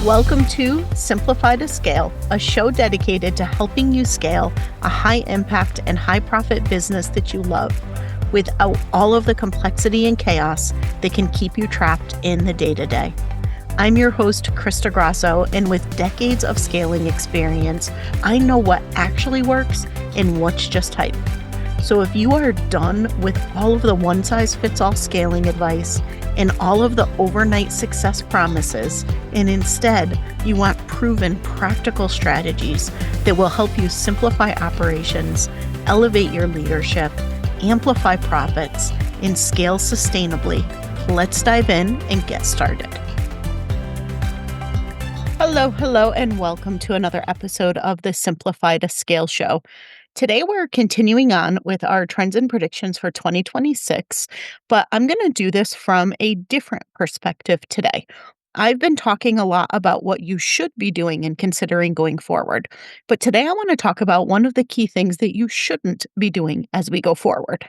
Welcome to Simplify to Scale, a show dedicated to helping you scale a high impact and high profit business that you love without all of the complexity and chaos that can keep you trapped in the day to day. I'm your host, Krista Grasso, and with decades of scaling experience, I know what actually works and what's just hype. So if you are done with all of the one-size-fits-all scaling advice and all of the overnight success promises, and instead you want proven practical strategies that will help you simplify operations, elevate your leadership, amplify profits, and scale sustainably, let's dive in and get started. Hello, and welcome to another episode of the Simplify to Scale show. Today, we're continuing on with our trends and predictions for 2026, but I'm going to do this from a different perspective today. I've been talking a lot about what you should be doing and considering going forward, but today I want to talk about one of the key things that you shouldn't be doing as we go forward.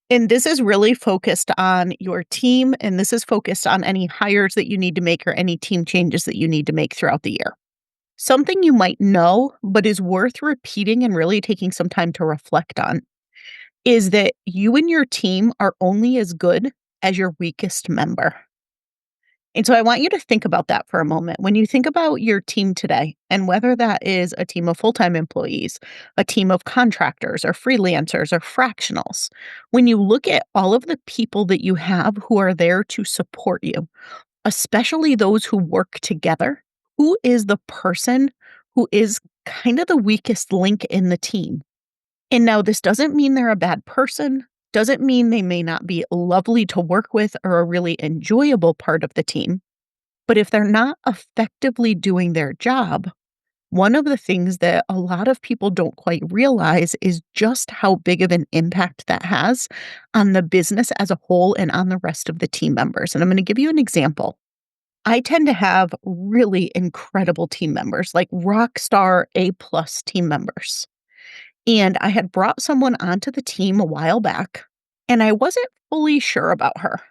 And this is really focused on your team, and this is focused on any hires that you need to make or any team changes that you need to make throughout the year. Something you might know, but is worth repeating and really taking some time to reflect on, is that you and your team are only as good as your weakest member. And so I want you to think about that for a moment. When you think about your team today, and whether that is a team of full-time employees, a team of contractors or freelancers or fractionals, when you look at all of the people that you have who are there to support you, especially those who work together, who is the person who is kind of the weakest link in the team? And now this doesn't mean they're a bad person, doesn't mean they may not be lovely to work with or a really enjoyable part of the team. But if they're not effectively doing their job, one of the things that a lot of people don't quite realize is just how big of an impact that has on the business as a whole and on the rest of the team members. And I'm going to give you an example. I tend to have really incredible team members, like rock star A+ team members. And I had brought someone onto the team a while back, and I wasn't fully sure about her.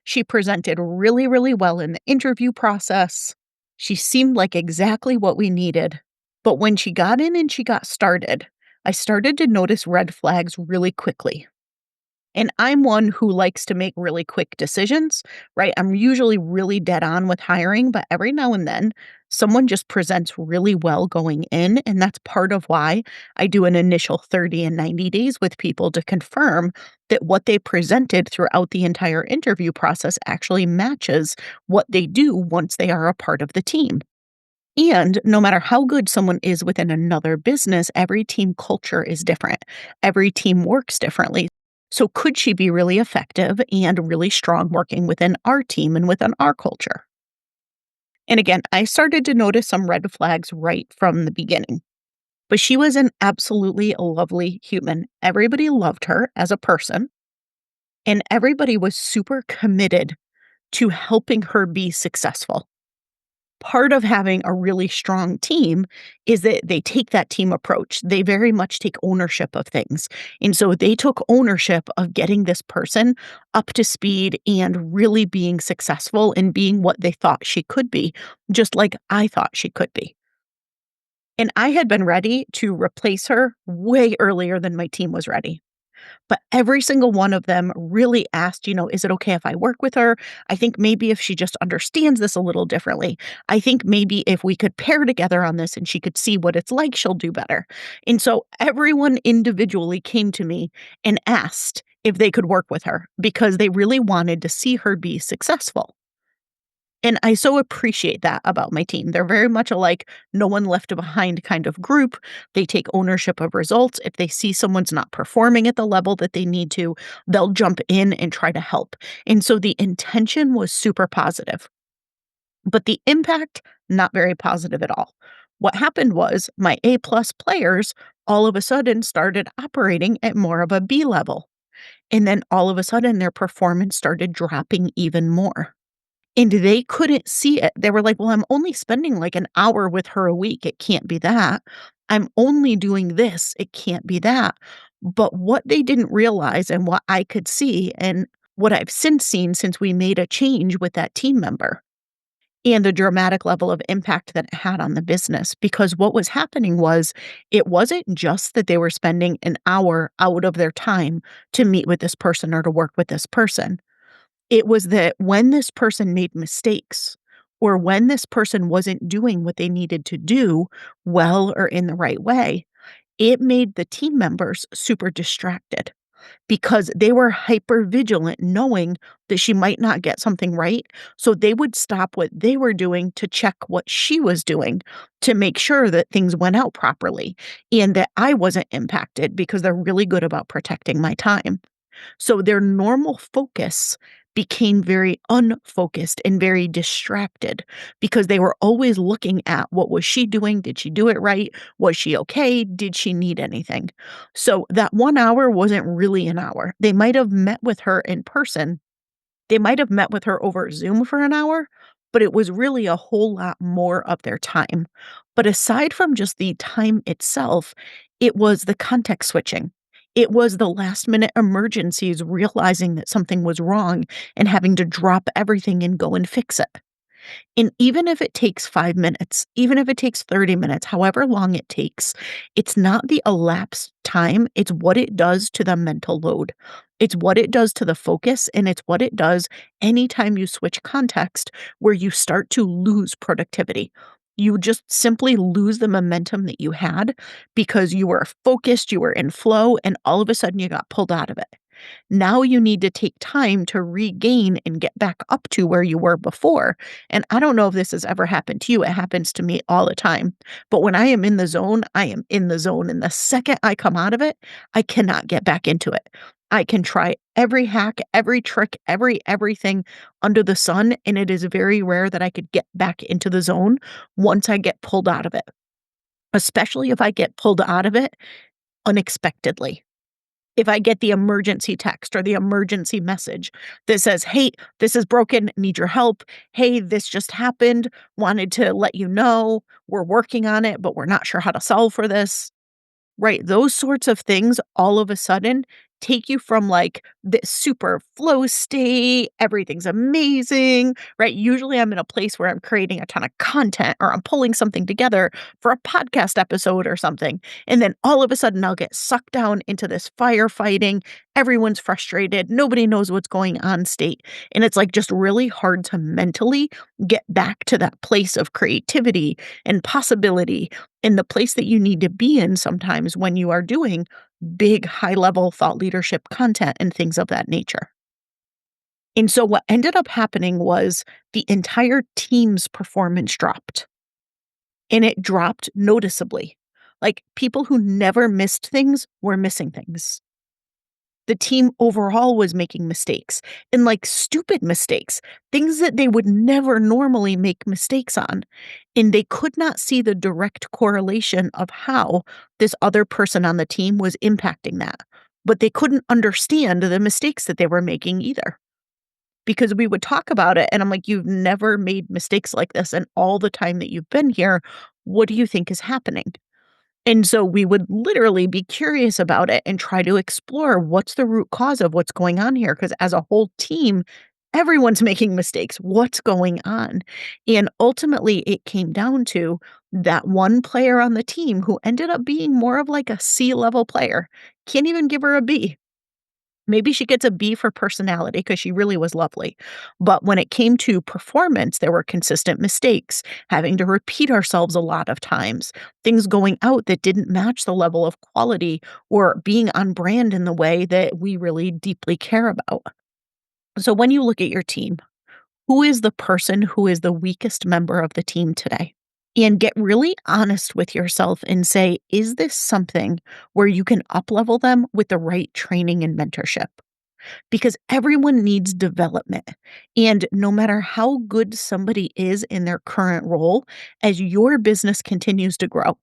She presented really, really well in the interview process. She seemed like exactly what we needed. But when she got in and she got started, I started to notice red flags really quickly. And I'm one who likes to make really quick decisions, right? I'm usually really dead on with hiring, but every now and then someone just presents really well going in. And that's part of why I do an initial 30 and 90 days with people to confirm that what they presented throughout the entire interview process actually matches what they do once they are a part of the team. And no matter how good someone is within another business, every team culture is different. Every team works differently. So could she be really effective and really strong working within our team and within our culture? And again, I started to notice some red flags right from the beginning. But she was an absolutely lovely human. Everybody loved her as a person, and everybody was super committed to helping her be successful. Part of having a really strong team is that they take that team approach. They very much take ownership of things. And so they took ownership of getting this person up to speed and really being successful and being what they thought she could be, just like I thought she could be. And I had been ready to replace her way earlier than my team was ready. But every single one of them really asked, is it okay if I work with her? I think maybe if she just understands this a little differently. I think maybe if we could pair together on this and she could see what it's like, she'll do better. And so everyone individually came to me and asked if they could work with her because they really wanted to see her be successful. And I so appreciate that about my team. They're very much a like no one left behind kind of group. They take ownership of results. If they see someone's not performing at the level that they need to, they'll jump in and try to help. And so the intention was super positive, but the impact, not very positive at all. What happened was my A+ players all of a sudden started operating at more of a B level. And then all of a sudden their performance started dropping even more. And they couldn't see it. They were like, "Well, I'm only spending like an hour with her a week. It can't be that. I'm only doing this. It can't be that." But what they didn't realize and what I could see and what I've since seen since we made a change with that team member and the dramatic level of impact that it had on the business. Because what was happening was it wasn't just that they were spending an hour out of their time to meet with this person or to work with this person. It was that when this person made mistakes or when this person wasn't doing what they needed to do well or in the right way, it made the team members super distracted because they were hyper vigilant knowing that she might not get something right. So they would stop what they were doing to check what she was doing to make sure that things went out properly and that I wasn't impacted because they're really good about protecting my time. So their normal focus became very unfocused and very distracted because they were always looking at what was she doing? Did she do it right? Was she okay? Did she need anything? So that 1 hour wasn't really an hour. They might have met with her in person, they might have met with her over Zoom for an hour, but it was really a whole lot more of their time. But aside from just the time itself, it was the context switching. It was the last minute emergencies, realizing that something was wrong and having to drop everything and go and fix it. And even if it takes 5 minutes, even if it takes 30 minutes, however long it takes, it's not the elapsed time, it's what it does to the mental load. It's what it does to the focus, and it's what it does anytime you switch context where you start to lose productivity. You just simply lose the momentum that you had because you were focused, you were in flow, and all of a sudden you got pulled out of it. Now you need to take time to regain and get back up to where you were before. And I don't know if this has ever happened to you. It happens to me all the time. But when I am in the zone, I am in the zone. And the second I come out of it, I cannot get back into it. I can try every hack, every trick, everything under the sun. And it is very rare that I could get back into the zone once I get pulled out of it, especially if I get pulled out of it unexpectedly. If I get the emergency text or the emergency message that says, "Hey, this is broken, need your help. Hey, this just happened. Wanted to let you know we're working on it, but we're not sure how to solve for this." Right, those sorts of things all of a sudden take you from, like, this super flow state, everything's amazing, right? Usually, I'm in a place where I'm creating a ton of content or I'm pulling something together for a podcast episode or something, and then all of a sudden, I'll get sucked down into this firefighting, everyone's frustrated, nobody knows what's going on state, and it's, like, just really hard to mentally get back to that place of creativity and possibility in the place that you need to be in sometimes when you are doing big, high level thought leadership content and things of that nature. And so what ended up happening was the entire team's performance dropped, and it dropped noticeably. Like people who never missed things were missing things. The team overall was making mistakes and like stupid mistakes, things that they would never normally make mistakes on. And they could not see the direct correlation of how this other person on the team was impacting that. But they couldn't understand the mistakes that they were making either because we would talk about it. And I'm like, you've never made mistakes like this. And all the time that you've been here, what do you think is happening? And so we would literally be curious about it and try to explore what's the root cause of what's going on here. Because as a whole team, everyone's making mistakes. What's going on? And ultimately, it came down to that one player on the team who ended up being more of like a C level player. Can't even give her a B. Maybe she gets a B for personality because she really was lovely. But when it came to performance, there were consistent mistakes, having to repeat ourselves a lot of times, things going out that didn't match the level of quality or being on brand in the way that we really deeply care about. So when you look at your team, who is the person who is the weakest member of the team today? And get really honest with yourself and say, is this something where you can uplevel them with the right training and mentorship? Because everyone needs development. And no matter how good somebody is in their current role, as your business continues to grow,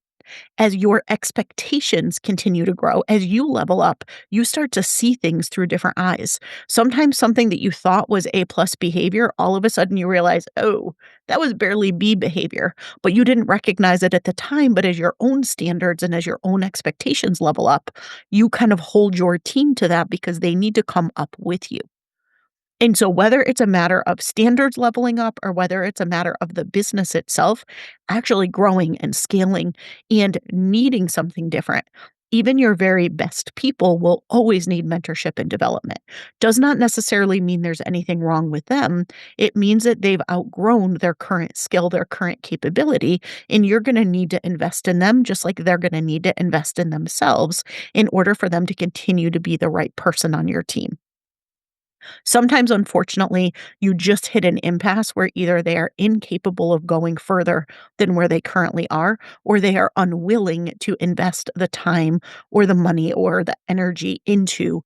as your expectations continue to grow, as you level up, you start to see things through different eyes. Sometimes something that you thought was A plus behavior, all of a sudden you realize, oh, that was barely B behavior, but you didn't recognize it at the time. But as your own standards and as your own expectations level up, you kind of hold your team to that because they need to come up with you. And so, whether it's a matter of standards leveling up or whether it's a matter of the business itself actually growing and scaling and needing something different, even your very best people will always need mentorship and development. Does not necessarily mean there's anything wrong with them. It means that they've outgrown their current skill, their current capability, and you're going to need to invest in them just like they're going to need to invest in themselves in order for them to continue to be the right person on your team. Sometimes, unfortunately, you just hit an impasse where either they are incapable of going further than where they currently are, or they are unwilling to invest the time or the money or the energy into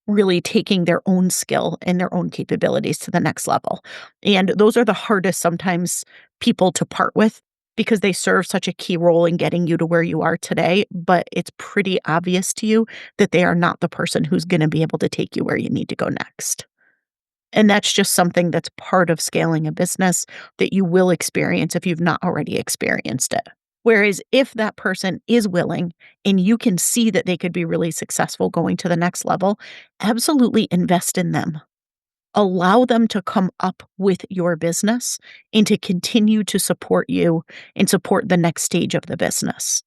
really taking their own skill and their own capabilities to the next level. And those are the hardest sometimes people to part with because they serve such a key role in getting you to where you are today. But it's pretty obvious to you that they are not the person who's going to be able to take you where you need to go next. And that's just something that's part of scaling a business that you will experience if you've not already experienced it. Whereas if that person is willing and you can see that they could be really successful going to the next level, absolutely invest in them. Allow them to come up with your business and to continue to support you and support the next stage of the business.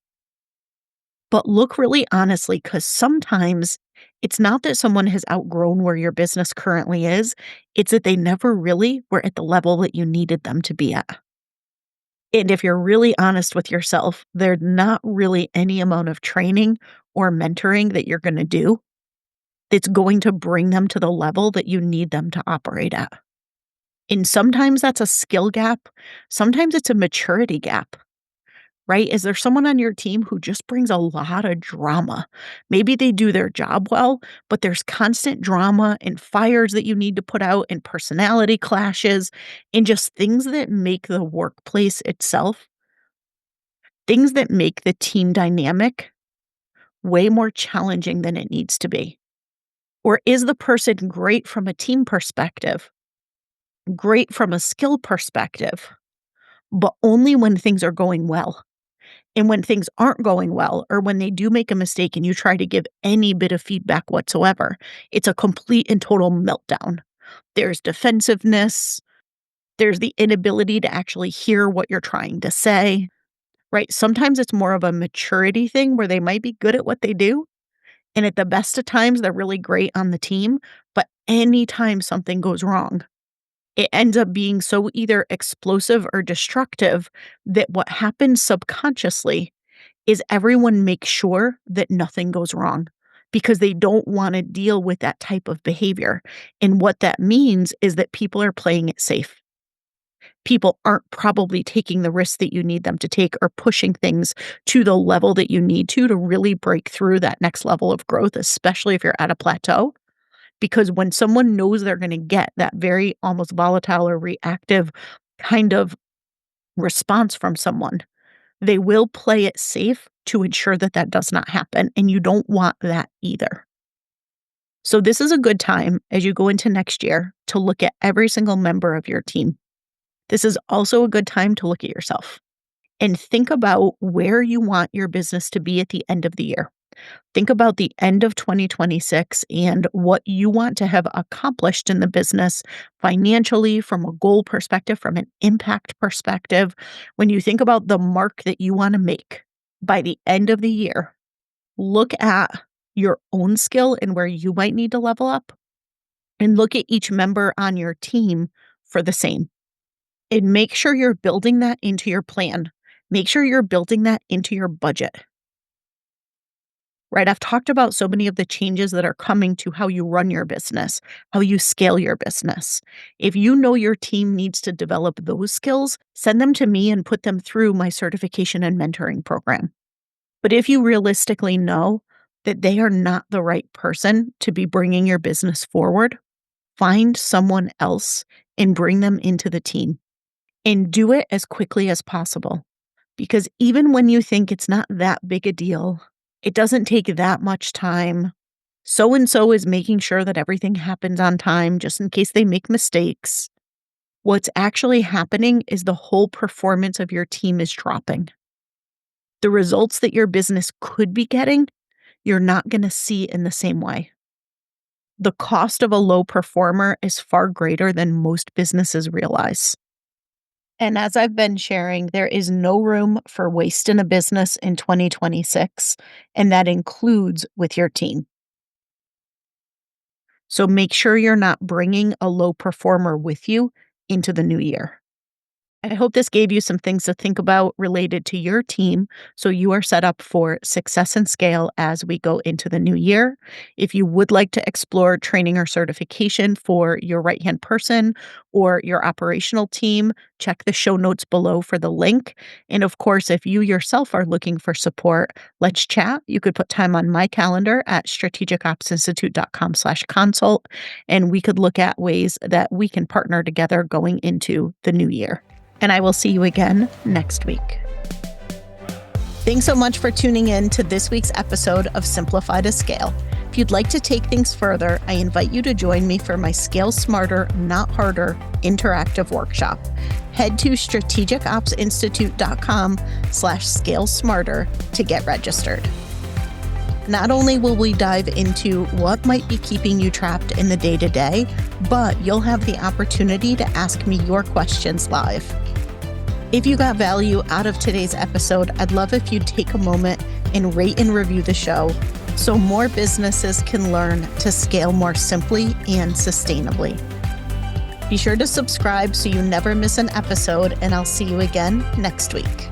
But look really honestly, because sometimes it's not that someone has outgrown where your business currently is, it's that they never really were at the level that you needed them to be at. And if you're really honest with yourself, there's not really any amount of training or mentoring that you're going to do that's going to bring them to the level that you need them to operate at. And sometimes that's a skill gap, sometimes it's a maturity gap. Right? Is there someone on your team who just brings a lot of drama? Maybe they do their job well, but there's constant drama and fires that you need to put out and personality clashes and just things that make the workplace itself, things that make the team dynamic way more challenging than it needs to be. Or is the person great from a team perspective, great from a skill perspective, but only when things are going well? And when things aren't going well, or when they do make a mistake and you try to give any bit of feedback whatsoever, it's a complete and total meltdown. There's defensiveness, there's the inability to actually hear what you're trying to say, right? Sometimes it's more of a maturity thing where they might be good at what they do. And at the best of times, they're really great on the team. But anytime something goes wrong, it ends up being so either explosive or destructive that what happens subconsciously is everyone makes sure that nothing goes wrong because they don't wanna deal with that type of behavior, and what that means is that people are playing it safe. People aren't probably taking the risks that you need them to take or pushing things to the level that you need to really break through that next level of growth, especially if you're at a plateau, because when someone knows they're gonna get that very almost volatile or reactive kind of response from someone, they will play it safe to ensure that that does not happen, and you don't want that either. So this is a good time as you go into next year to look at every single member of your team. This is also a good time to look at yourself and think about where you want your business to be at the end of the year. Think about the end of 2026 and what you want to have accomplished in the business financially, from a goal perspective, from an impact perspective. When you think about the mark that you want to make by the end of the year, look at your own skill and where you might need to level up, and look at each member on your team for the same. And make sure you're building that into your plan. Make sure you're building that into your budget. Right? I've talked about so many of the changes that are coming to how you run your business, how you scale your business. If you know your team needs to develop those skills, send them to me and put them through my certification and mentoring program. But if you realistically know that they are not the right person to be bringing your business forward, find someone else and bring them into the team, and do it as quickly as possible. Because even when you think it's not that big a deal, it doesn't take that much time. So and so is making sure that everything happens on time just in case they make mistakes. What's actually happening is the whole performance of your team is dropping. The results that your business could be getting, you're not going to see in the same way. The cost of a low performer is far greater than most businesses realize. And as I've been sharing, there is no room for waste in a business in 2026, and that includes with your team. So make sure you're not bringing a low performer with you into the new year. I hope this gave you some things to think about related to your team so you are set up for success and scale as we go into the new year. If you would like to explore training or certification for your right-hand person or your operational team, check the show notes below for the link. And of course, if you yourself are looking for support, let's chat. You could put time on my calendar at strategicopsinstitute.com/consult, and we could look at ways that we can partner together going into the new year. And I will see you again next week. Thanks so much for tuning in to this week's episode of Simplify to Scale. If you'd like to take things further, I invite you to join me for my Scale Smarter, Not Harder interactive workshop. Head to strategicopsinstitute.com/scale smarter to get registered. Not only will we dive into what might be keeping you trapped in the day-to-day, but you'll have the opportunity to ask me your questions live. If you got value out of today's episode, I'd love if you'd take a moment and rate and review the show so more businesses can learn to scale more simply and sustainably. Be sure to subscribe so you never miss an episode, and I'll see you again next week.